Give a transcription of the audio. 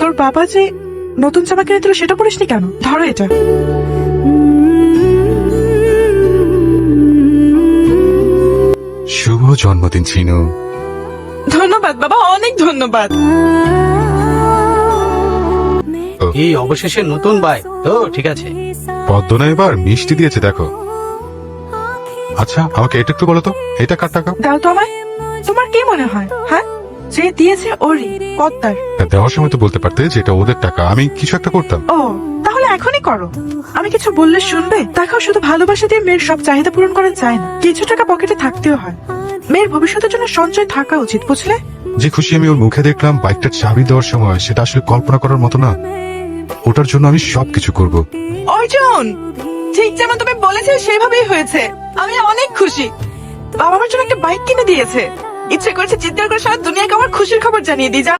তোর বাবা যে নতুন জামা কিনে দিল সেটা পরিসনি কেন? ধরো এটা। শুভ জন্মদিন চিনু। ধন্যবাদ বাবা, অনেক ধন্যবাদ। এই অবশেষে নতুন বাইক তো ঠিক আছে। পদ্মনা এবার মিষ্টি দিয়েছে দেখো। আচ্ছা আমাকে এটা একটু বলো তো, এটা কার টাকা? দাও তো আমায়। তোমার কি মনে হয় হ্যাঁ, যে দিয়েছে ওরই, পদ্মার? দেওয়ার সময় তো বলতে পারতে যে এটা ওদের টাকা, আমি কিছু একটা করতাম। ও তাহলে এখনই করো। আমি কিছু বললে শুনবে? দেখো, শুধু ভালোবাসা দিয়ে মেয়ের সব চাহিদা পূরণ করা যায় না, কিছু টাকা পকেটে থাকতেও হয়। মেয়ের ভবিষ্যতের জন্য সঞ্চয় থাকা উচিত, বুঝলে? যে খুশি আমি ওর মুখে দেখলাম বাইকটার চাবি দেওয়ার সময়, সেটা আসলে কল্পনা করার মতো না। ওটার জন্য আমি সবকিছু করব। অর্জুন, ঠিক যেমন তুমি বলেছিলে সেভাবেই হয়েছে। আমি অনেক খুশি। বাবা আমার জন্য একটা বাইক কিনে দিয়েছে। ইচ্ছে করেছে চিৎকার করে সারা দুনিয়াকে আমার খুশির খবর জানিয়ে দিই।